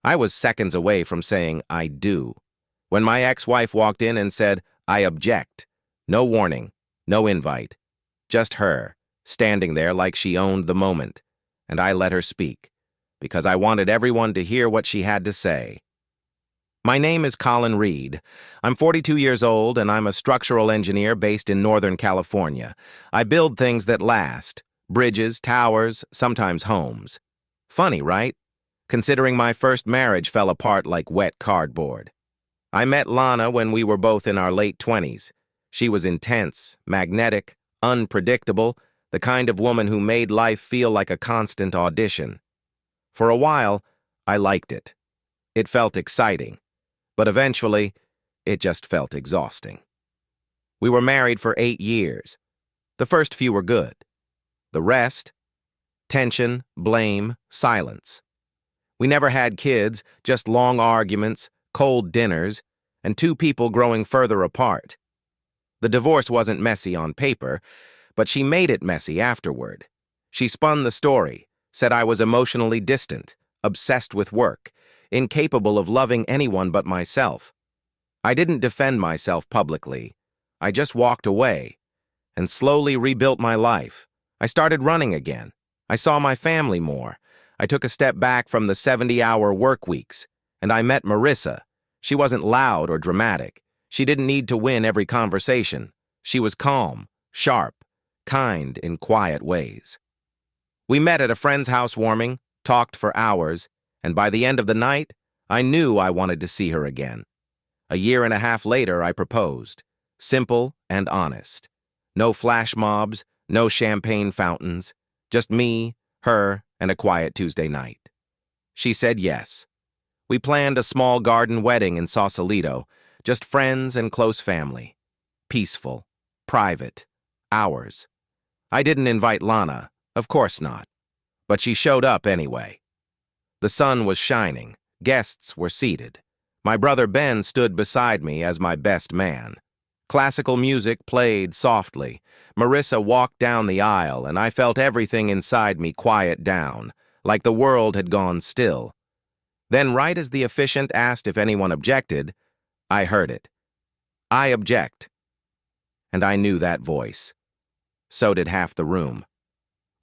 I was seconds away from saying, I do, when my ex-wife walked in and said, I object. No warning, no invite. Just her, standing there like she owned the moment. And I let her speak, because I wanted everyone to hear what she had to say. My name is Colin Reed. I'm 42 years old, and I'm a structural engineer based in Northern California. I build things that last: bridges, towers, sometimes homes. Funny, right? Considering my first marriage fell apart like wet cardboard. I met Lana when we were both in our late 20s. She was intense, magnetic, unpredictable, the kind of woman who made life feel like a constant audition. For a while, I liked it. It felt exciting. But eventually, it just felt exhausting. We were married for 8 years. The first few were good. The rest? Tension, blame, silence. We never had kids, just long arguments, cold dinners, and two people growing further apart. The divorce wasn't messy on paper, but she made it messy afterward. She spun the story, said I was emotionally distant, obsessed with work, incapable of loving anyone but myself. I didn't defend myself publicly. I just walked away and slowly rebuilt my life. I started running again. I saw my family more. I took a step back from the 70-hour work weeks, and I met Marissa. She wasn't loud or dramatic. She didn't need to win every conversation. She was calm, sharp, kind in quiet ways. We met at a friend's housewarming, talked for hours, and by the end of the night, I knew I wanted to see her again. A year and a half later, I proposed. Simple and honest. No flash mobs, no champagne fountains. Just me, her, and a quiet Tuesday night. She said yes. We planned a small garden wedding in Sausalito, just friends and close family. Peaceful, private, ours. I didn't invite Lana, of course not. But she showed up anyway. The sun was shining. Guests were seated. My brother Ben stood beside me as my best man. Classical music played softly. Marissa walked down the aisle, and I felt everything inside me quiet down, like the world had gone still. Then, right as the officiant asked if anyone objected, I heard it. I object. And I knew that voice. So did half the room.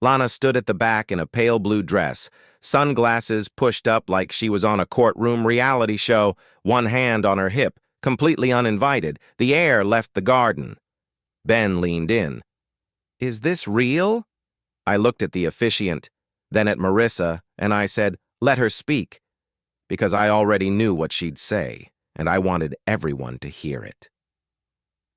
Lana stood at the back in a pale blue dress, sunglasses pushed up like she was on a courtroom reality show, one hand on her hip, completely uninvited. The air left the garden. Ben leaned in. Is this real? I looked at the officiant, then at Marissa, and I said, let her speak, because I already knew what she'd say, and I wanted everyone to hear it.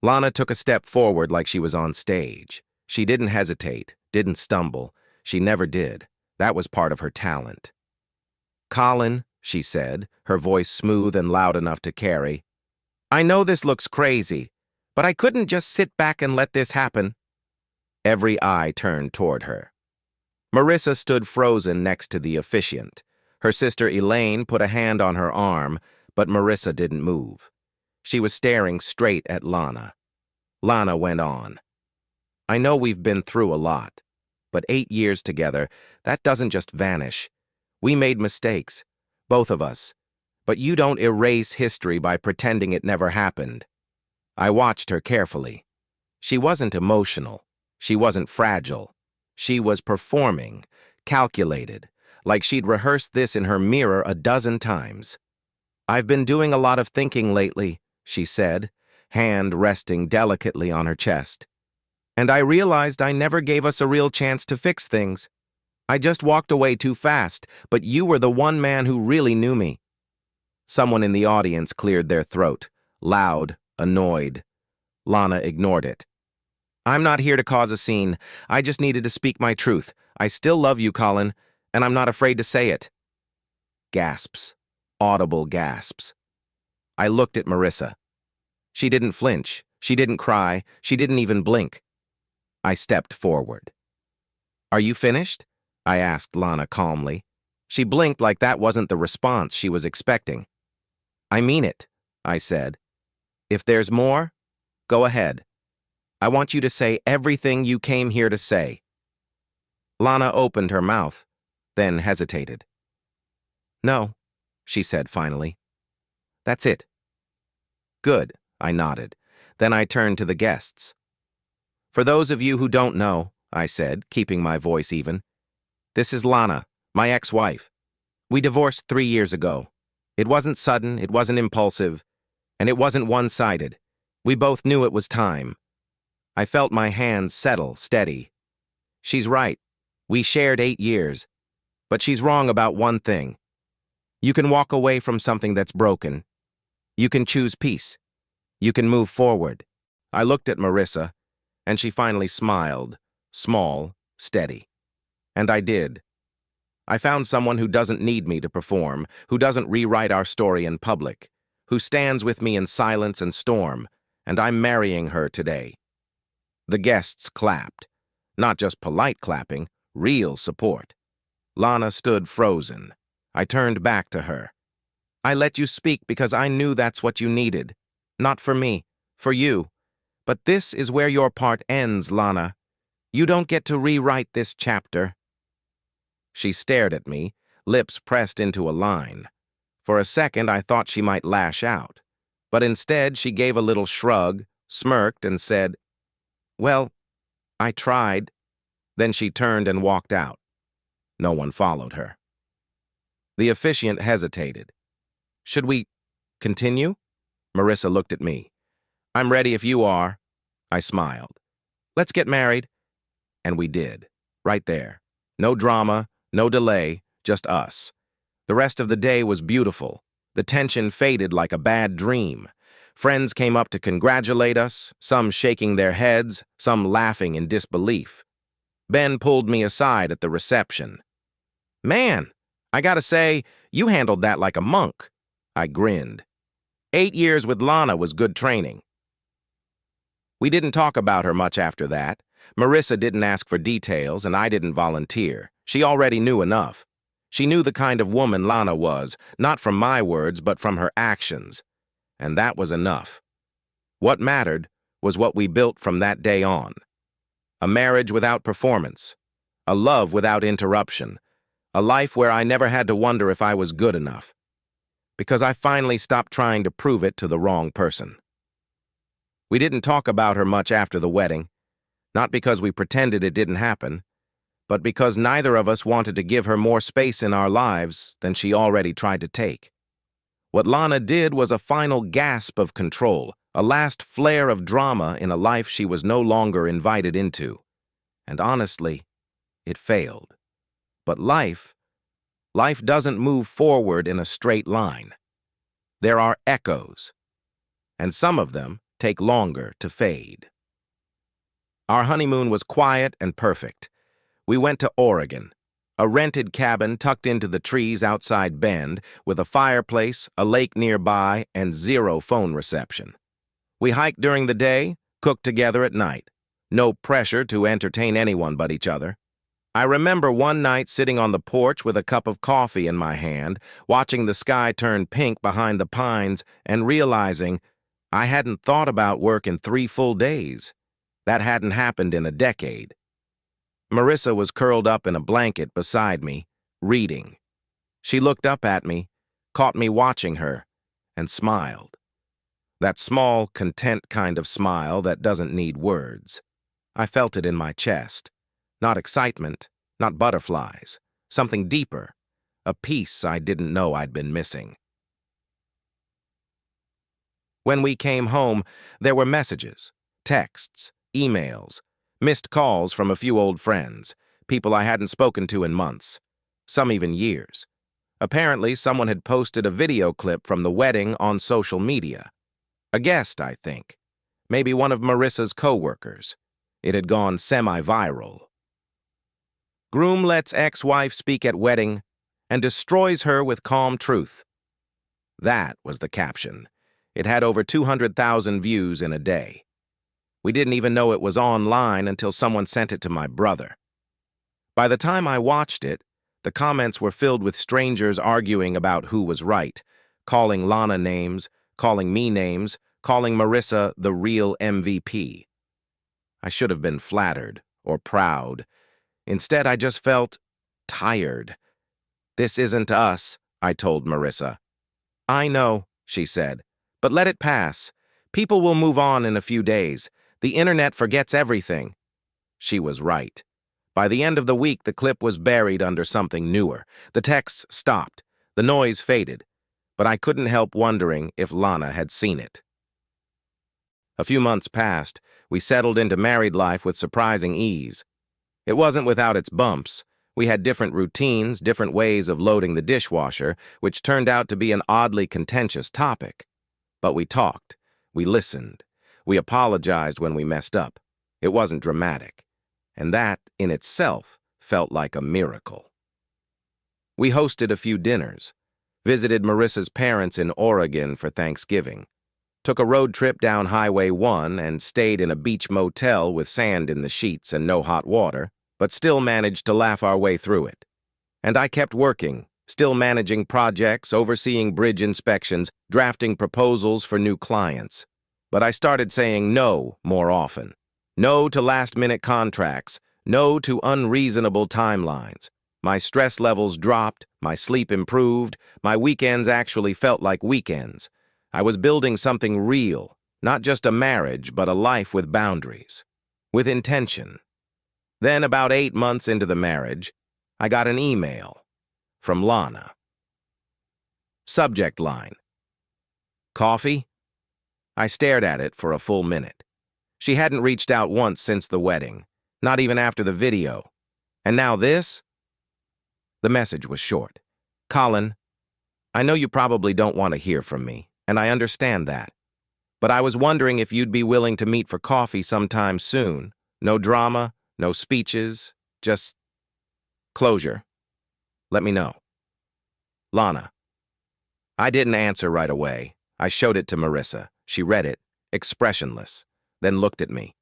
Lana took a step forward like she was on stage. She didn't hesitate, didn't stumble. She never did. That was part of her talent. Colin, she said, her voice smooth and loud enough to carry, I know this looks crazy, but I couldn't just sit back and let this happen. Every eye turned toward her. Marissa stood frozen next to the officiant. Her sister Elaine put a hand on her arm, but Marissa didn't move. She was staring straight at Lana. Lana went on. I know we've been through a lot, but 8 years together, that doesn't just vanish. We made mistakes, both of us, but you don't erase history by pretending it never happened. I watched her carefully. She wasn't emotional. She wasn't fragile. She was performing, calculated, like she'd rehearsed this in her mirror a dozen times. I've been doing a lot of thinking lately, she said, hand resting delicately on her chest. And I realized I never gave us a real chance to fix things. I just walked away too fast, but you were the one man who really knew me. Someone in the audience cleared their throat, loud, annoyed. Lana ignored it. I'm not here to cause a scene. I just needed to speak my truth. I still love you, Colin, and I'm not afraid to say it. Gasps. Audible gasps. I looked at Marissa. She didn't flinch. She didn't cry. She didn't even blink. I stepped forward. Are you finished? I asked Lana calmly. She blinked like that wasn't the response she was expecting. I mean it, I said. If there's more, go ahead. I want you to say everything you came here to say. Lana opened her mouth, then hesitated. No, she said finally. That's it. Good, I nodded. Then I turned to the guests. For those of you who don't know, I said, keeping my voice even, this is Lana, my ex-wife. We divorced 3 years ago. It wasn't sudden, it wasn't impulsive, and it wasn't one-sided. We both knew it was time. I felt my hands settle, steady. She's right. We shared 8 years. But she's wrong about one thing. You can walk away from something that's broken. You can choose peace. You can move forward. I looked at Marissa, and she finally smiled, small, steady. And I did. I found someone who doesn't need me to perform, who doesn't rewrite our story in public, who stands with me in silence and storm, and I'm marrying her today. The guests clapped. Not just polite clapping, real support. Lana stood frozen. I turned back to her. I let you speak because I knew that's what you needed. Not for me, for you. But this is where your part ends, Lana. You don't get to rewrite this chapter. She stared at me, lips pressed into a line. For a second, I thought she might lash out. But instead, she gave a little shrug, smirked, and said, Well, I tried. Then she turned and walked out. No one followed her. The officiant hesitated. Should we continue? Marissa looked at me. I'm ready if you are. I smiled. Let's get married. And we did. Right there. No drama, no delay, just us. The rest of the day was beautiful. The tension faded like a bad dream. Friends came up to congratulate us, some shaking their heads, some laughing in disbelief. Ben pulled me aside at the reception. Man, I gotta say, you handled that like a monk. I grinned. 8 years with Lana was good training. We didn't talk about her much after that. Marissa didn't ask for details, and I didn't volunteer. She already knew enough. She knew the kind of woman Lana was, not from my words, but from her actions. And that was enough. What mattered was what we built from that day on. A marriage without performance. A love without interruption. A life where I never had to wonder if I was good enough. Because I finally stopped trying to prove it to the wrong person. We didn't talk about her much after the wedding. Not because we pretended it didn't happen, but because neither of us wanted to give her more space in our lives than she already tried to take. What Lana did was a final gasp of control, a last flare of drama in a life she was no longer invited into. And honestly, it failed. But life doesn't move forward in a straight line. There are echoes, and some of them take longer to fade. Our honeymoon was quiet and perfect. We went to Oregon, a rented cabin tucked into the trees outside Bend, with a fireplace, a lake nearby, and zero phone reception. We hiked during the day, cooked together at night. No pressure to entertain anyone but each other. I remember one night sitting on the porch with a cup of coffee in my hand, watching the sky turn pink behind the pines, and realizing I hadn't thought about work in 3 full days. That hadn't happened in a decade. Marissa was curled up in a blanket beside me, reading. She looked up at me, caught me watching her, and smiled. That small, content kind of smile that doesn't need words. I felt it in my chest. Not excitement, not butterflies. Something deeper. A piece I didn't know I'd been missing. When we came home, there were messages, texts, emails, missed calls from a few old friends, people I hadn't spoken to in months, some even years. Apparently, someone had posted a video clip from the wedding on social media. A guest, I think. Maybe one of Marissa's co-workers. It had gone semi-viral. Groom lets ex-wife speak at wedding and destroys her with calm truth. That was the caption. It had over 200,000 views in a day. We didn't even know it was online until someone sent it to my brother. By the time I watched it, the comments were filled with strangers arguing about who was right, calling Lana names, calling me names, calling Marissa the real MVP. I should have been flattered or proud. Instead, I just felt tired. This isn't us, I told Marissa. I know, she said, but let it pass. People will move on in a few days. The internet forgets everything. She was right. By the end of the week, the clip was buried under something newer. The texts stopped. The noise faded. But I couldn't help wondering if Lana had seen it. A few months passed. We settled into married life with surprising ease. It wasn't without its bumps. We had different routines, different ways of loading the dishwasher, which turned out to be an oddly contentious topic. But we talked. We listened. We apologized when we messed up. It wasn't dramatic. And that, in itself, felt like a miracle. We hosted a few dinners, visited Marissa's parents in Oregon for Thanksgiving, took a road trip down Highway 1 and stayed in a beach motel with sand in the sheets and no hot water, but still managed to laugh our way through it. And I kept working, still managing projects, overseeing bridge inspections, drafting proposals for new clients. But I started saying no more often. No to last-minute contracts, no to unreasonable timelines. My stress levels dropped, my sleep improved, my weekends actually felt like weekends. I was building something real, not just a marriage, but a life with boundaries, with intention. Then, about 8 months into the marriage, I got an email from Lana. Subject line: Coffee? I stared at it for a full minute. She hadn't reached out once since the wedding, not even after the video. And now this? The message was short. Colin, I know you probably don't want to hear from me, and I understand that. But I was wondering if you'd be willing to meet for coffee sometime soon. No drama, no speeches, just closure. Let me know. Lana. I didn't answer right away. I showed it to Marissa. She read it, expressionless, then looked at me.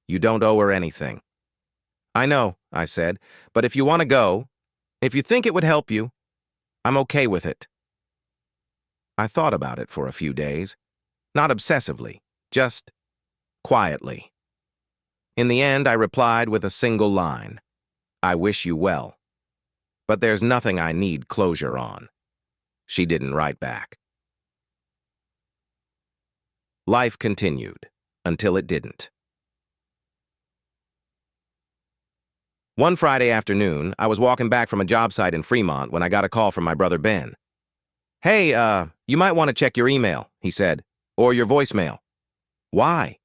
You don't owe her anything. I know, I said, but if you want to go, if you think it would help you, I'm okay with it. I thought about it for a few days, not obsessively, just quietly. In the end, I replied with a single line. I wish you well. But there's nothing I need closure on. She didn't write back. Life continued, until it didn't. One Friday afternoon, I was walking back from a job site in Fremont when I got a call from my brother Ben. Hey, you might want to check your email, he said, or your voicemail. Why?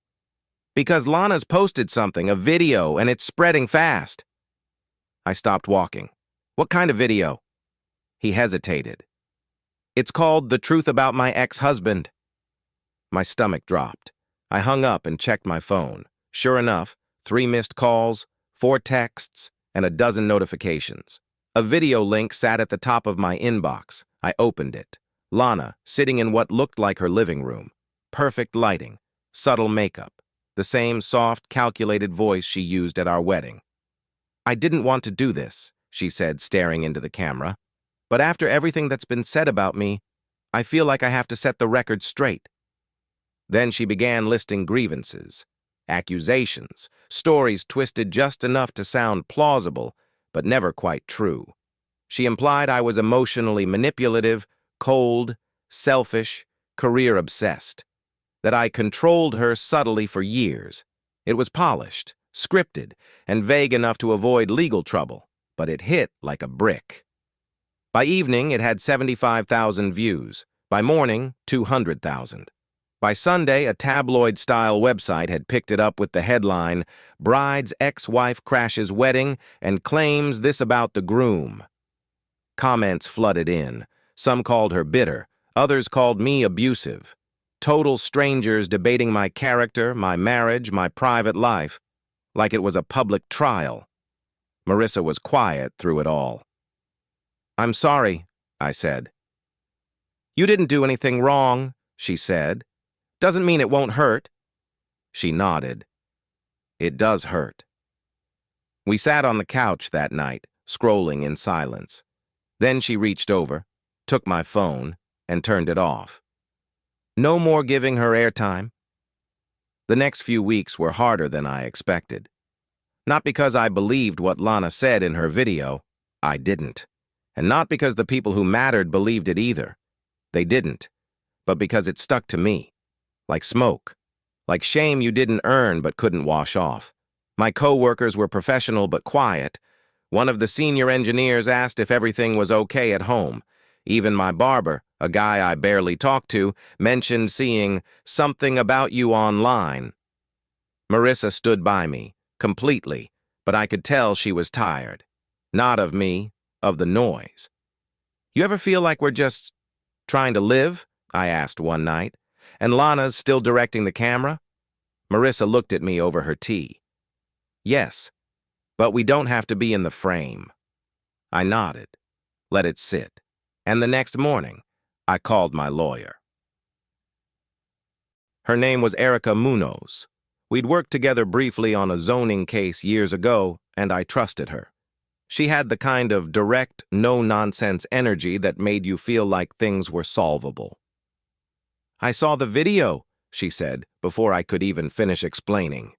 Because Lana's posted something, a video, and it's spreading fast. I stopped walking. What kind of video? He hesitated. It's called The Truth About My Ex-Husband. My stomach dropped. I hung up and checked my phone. Sure enough, 3 missed calls, 4 texts, and a dozen notifications. A video link sat at the top of my inbox. I opened it. Lana, sitting in what looked like her living room. Perfect lighting, subtle makeup, the same soft, calculated voice she used at our wedding. I didn't want to do this, she said, staring into the camera. But after everything that's been said about me, I feel like I have to set the record straight. Then she began listing grievances, accusations, stories twisted just enough to sound plausible, but never quite true. She implied I was emotionally manipulative, cold, selfish, career-obsessed, that I controlled her subtly for years. It was polished, scripted, and vague enough to avoid legal trouble, but it hit like a brick. By evening, it had 75,000 views. By morning, 200,000. By Sunday, a tabloid-style website had picked it up with the headline, Bride's Ex-Wife Crashes Wedding and Claims This About the Groom. Comments flooded in. Some called her bitter. Others called me abusive. Total strangers debating my character, my marriage, my private life, like it was a public trial. Marissa was quiet through it all. I'm sorry, I said. You didn't do anything wrong, she said. Doesn't mean it won't hurt. She nodded. It does hurt. We sat on the couch that night, scrolling in silence. Then she reached over, took my phone, and turned it off. No more giving her airtime. The next few weeks were harder than I expected. Not because I believed what Lana said in her video. I didn't. And not because the people who mattered believed it either. They didn't. But because it stuck to me. Like smoke. Like shame you didn't earn but couldn't wash off. My co-workers were professional but quiet. One of the senior engineers asked if everything was okay at home. Even my barber, a guy I barely talked to, mentioned seeing something about you online. Marissa stood by me, completely, but I could tell she was tired. Not of me, of the noise. You ever feel like we're just trying to live? I asked one night. And Lana's still directing the camera? Marissa looked at me over her tea. Yes, but we don't have to be in the frame. I nodded, let it sit. And the next morning, I called my lawyer. Her name was Erica Munoz. We'd worked together briefly on a zoning case years ago, and I trusted her. She had the kind of direct, no-nonsense energy that made you feel like things were solvable. I saw the video, she said, before I could even finish explaining.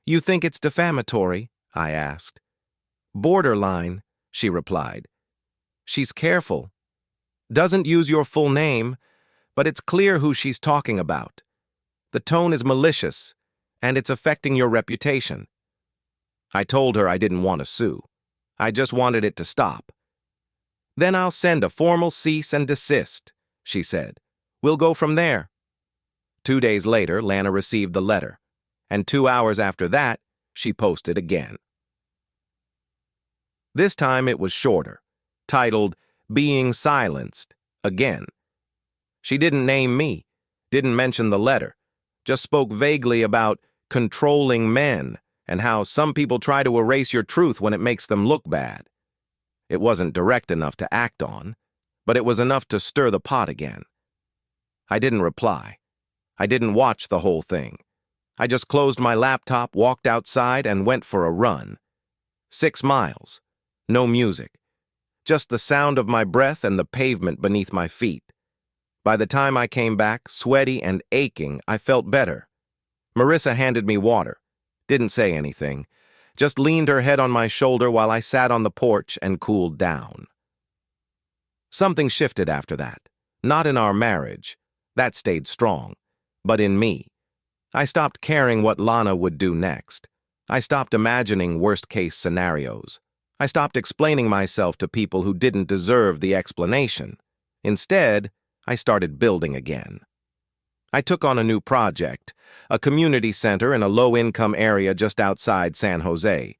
You think it's defamatory? I asked. Borderline, she replied. She's careful. Doesn't use your full name, but it's clear who she's talking about. The tone is malicious, and it's affecting your reputation. I told her I didn't want to sue. I just wanted it to stop. Then I'll send a formal cease and desist, she said. We'll go from there. 2 days later, Lana received the letter, and 2 hours after that, she posted again. This time it was shorter, titled, Being Silenced, Again. She didn't name me, didn't mention the letter, just spoke vaguely about controlling men and how some people try to erase your truth when it makes them look bad. It wasn't direct enough to act on, but it was enough to stir the pot again. I didn't reply. I didn't watch the whole thing. I just closed my laptop, walked outside, and went for a run. 6 miles. No music. Just the sound of my breath and the pavement beneath my feet. By the time I came back, sweaty and aching, I felt better. Marissa handed me water. Didn't say anything. Just leaned her head on my shoulder while I sat on the porch and cooled down. Something shifted after that. Not in our marriage. That stayed strong. But in me. I stopped caring what Lana would do next. I stopped imagining worst-case scenarios. I stopped explaining myself to people who didn't deserve the explanation. Instead, I started building again. I took on a new project, a community center in a low-income area just outside San Jose.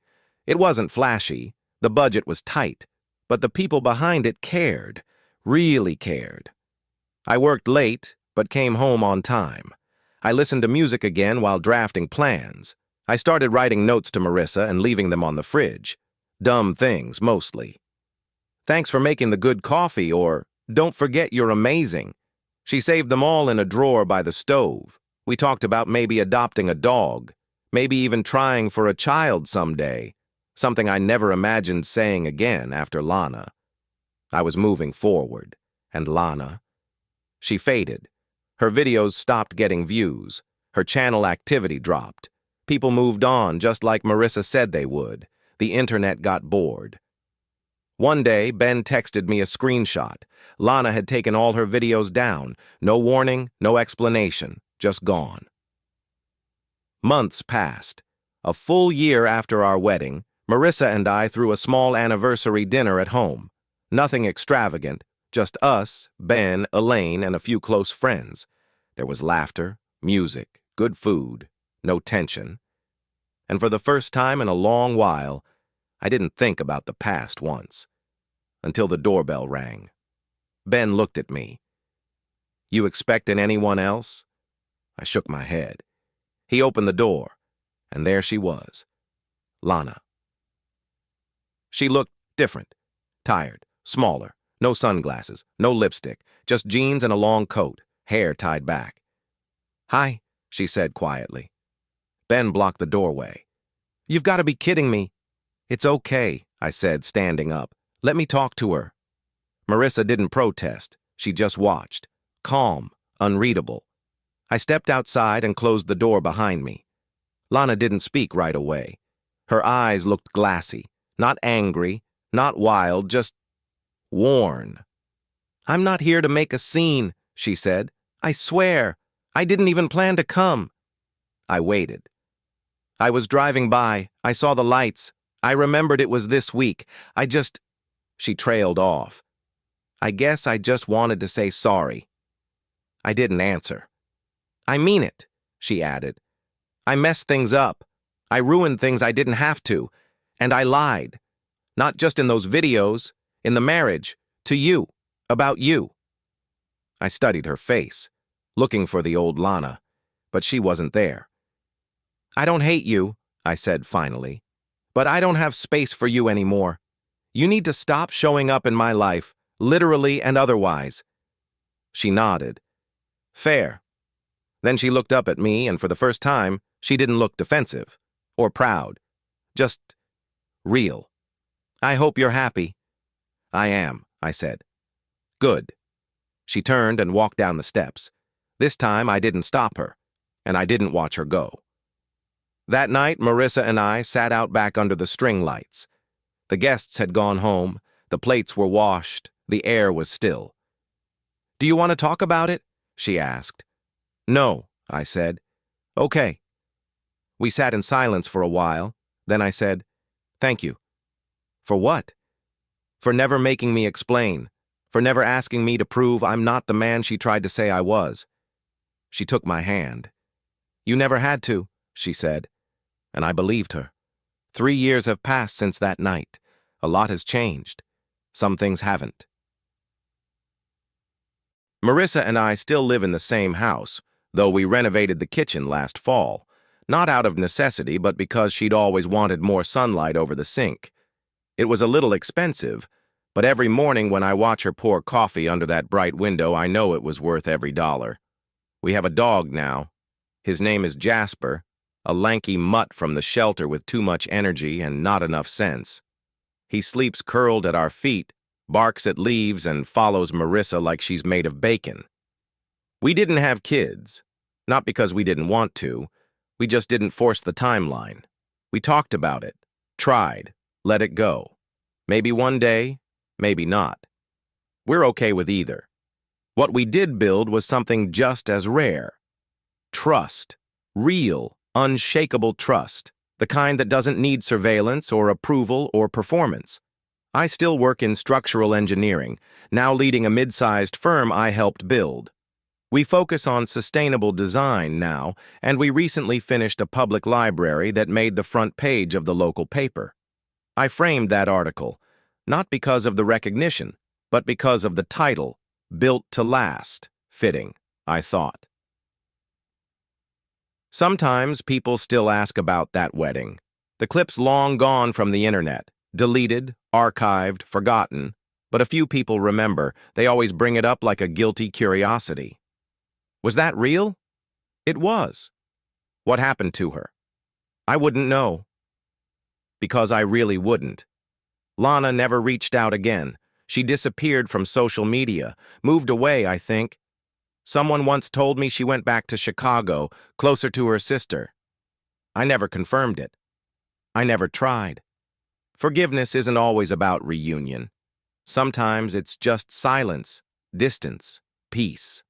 It wasn't flashy, the budget was tight, but the people behind it cared, really cared. I worked late, but came home on time. I listened to music again while drafting plans. I started writing notes to Marissa and leaving them on the fridge. Dumb things, mostly. Thanks for making the good coffee, or don't forget you're amazing. She saved them all in a drawer by the stove. We talked about maybe adopting a dog, maybe even trying for a child someday, something I never imagined saying again after Lana. I was moving forward, and Lana. She faded. Her videos stopped getting views. Her channel activity dropped. People moved on just like Marissa said they would. The internet got bored. One day, Ben texted me a screenshot. Lana had taken all her videos down. No warning, no explanation, just gone. Months passed. A full year after our wedding, Marissa and I threw a small anniversary dinner at home. Nothing extravagant, just us, Ben, Elaine, and a few close friends. There was laughter, music, good food, no tension. And for the first time in a long while, I didn't think about the past once. Until the doorbell rang. Ben looked at me. You expecting anyone else? I shook my head. He opened the door, and there she was, Lana. She looked different, tired, smaller, no sunglasses, no lipstick, just jeans and a long coat, hair tied back. Hi, she said quietly. Ben blocked the doorway. You've got to be kidding me. It's okay, I said, standing up. Let me talk to her. Marissa didn't protest. She just watched. Calm, unreadable. I stepped outside and closed the door behind me. Lana didn't speak right away. Her eyes looked glassy. Not angry, not wild, just worn. "I'm not here to make a scene," she said. "I swear. I didn't even plan to come." I waited. I was driving by. I saw the lights. I remembered it was this week. She trailed off. "I guess I just wanted to say sorry." I didn't answer. "I mean it," she added. "I messed things up. I ruined things I didn't have to. And I lied. Not just in those videos, in the marriage, to you, about you." I studied her face, looking for the old Lana, but she wasn't there. "I don't hate you," I said finally, "but I don't have space for you anymore. You need to stop showing up in my life, literally and otherwise." She nodded. "Fair." Then she looked up at me, and for the first time, she didn't look defensive or proud. Just real. "I hope you're happy." "I am," I said. "Good." She turned and walked down the steps. This time I didn't stop her, and I didn't watch her go. That night, Marissa and I sat out back under the string lights. The guests had gone home, the plates were washed, the air was still. "Do you want to talk about it?" she asked. "No," I said. "Okay." We sat in silence for a while. Then I said, "Thank you." "For what?" "For never making me explain, for never asking me to prove I'm not the man she tried to say I was." She took my hand. "You never had to," she said, and I believed her. 3 years have passed since that night. A lot has changed. Some things haven't. Marissa and I still live in the same house, though we renovated the kitchen last fall, not out of necessity, but because she'd always wanted more sunlight over the sink. It was a little expensive, but every morning when I watch her pour coffee under that bright window, I know it was worth every dollar. We have a dog now. His name is Jasper, a lanky mutt from the shelter with too much energy and not enough sense. He sleeps curled at our feet, barks at leaves, and follows Marissa like she's made of bacon. We didn't have kids, not because we didn't want to. We just didn't force the timeline. We talked about it, tried, let it go. Maybe one day, maybe not. We're okay with either. What we did build was something just as rare. Trust. Real, unshakable trust. The kind that doesn't need surveillance or approval or performance. I still work in structural engineering, now leading a mid-sized firm I helped build. We focus on sustainable design now, and we recently finished a public library that made the front page of the local paper. I framed that article, not because of the recognition, but because of the title, Built to Last, fitting, I thought. Sometimes people still ask about that wedding. The clip's long gone from the internet, deleted, archived, forgotten, but a few people remember. They always bring it up like a guilty curiosity. Was that real? It was. What happened to her? I wouldn't know. Because I really wouldn't. Lana never reached out again. She disappeared from social media, moved away, I think. Someone once told me she went back to Chicago, closer to her sister. I never confirmed it. I never tried. Forgiveness isn't always about reunion. Sometimes it's just silence, distance, peace.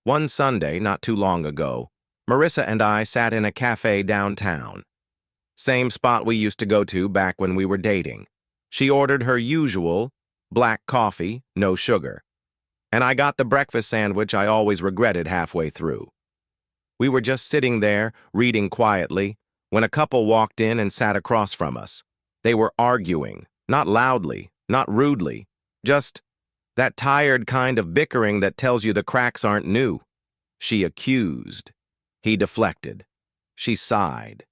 One Sunday, not too long ago, Marissa and I sat in a cafe downtown. Same spot we used to go to back when we were dating. She ordered her usual black coffee, no sugar. And I got the breakfast sandwich I always regretted halfway through. We were just sitting there, reading quietly, when a couple walked in and sat across from us. They were arguing, not loudly, not rudely, just that tired kind of bickering that tells you the cracks aren't new. She accused. He deflected. She sighed.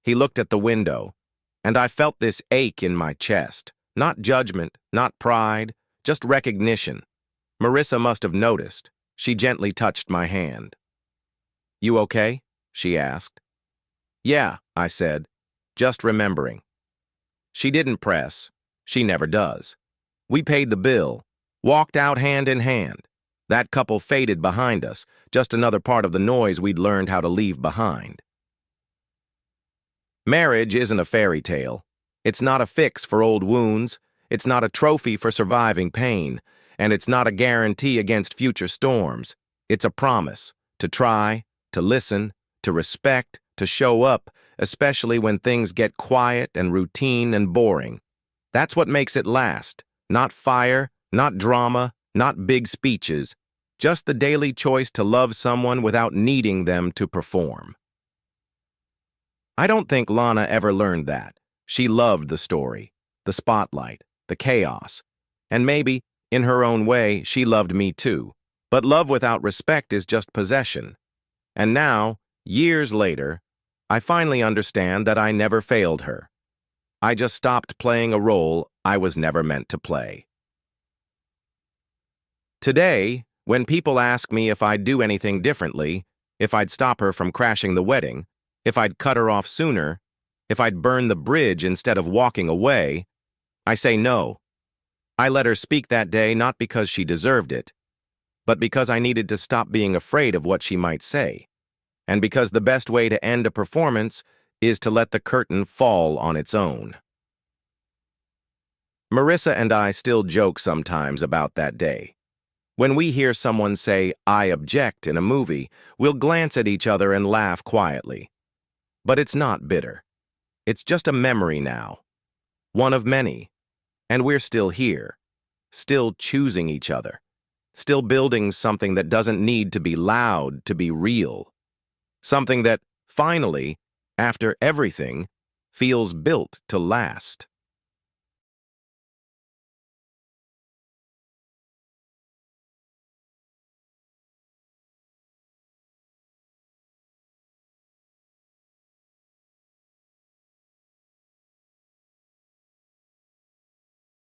He looked at the window, and I felt this ache in my chest. Not judgment, not pride, just recognition. Marissa must have noticed. She gently touched my hand. "You okay?" she asked. "Yeah," I said, just remembering. She didn't press. She never does. We paid the bill, walked out hand in hand. That couple faded behind us, just another part of the noise we'd learned how to leave behind. Marriage isn't a fairy tale. It's not a fix for old wounds. It's not a trophy for surviving pain, and it's not a guarantee against future storms. It's a promise to try, to listen, to respect, to show up, especially when things get quiet and routine and boring. That's what makes it last. Not fire, not drama, not big speeches, just the daily choice to love someone without needing them to perform. I don't think Lana ever learned that. She loved the story, the spotlight, the chaos. And maybe, in her own way, she loved me too. But love without respect is just possession. And now, years later, I finally understand that I never failed her. I just stopped playing a role I was never meant to play. Today, when people ask me if I'd do anything differently, if I'd stop her from crashing the wedding, if I'd cut her off sooner, if I'd burn the bridge instead of walking away, I say no. I let her speak that day not because she deserved it, but because I needed to stop being afraid of what she might say, and because the best way to end a performance is to let the curtain fall on its own. Marissa and I still joke sometimes about that day. When we hear someone say, "I object" in a movie, we'll glance at each other and laugh quietly. But it's not bitter. It's just a memory now. One of many. And we're still here. Still choosing each other. Still building something that doesn't need to be loud to be real. Something that, finally, after everything, feels built to last.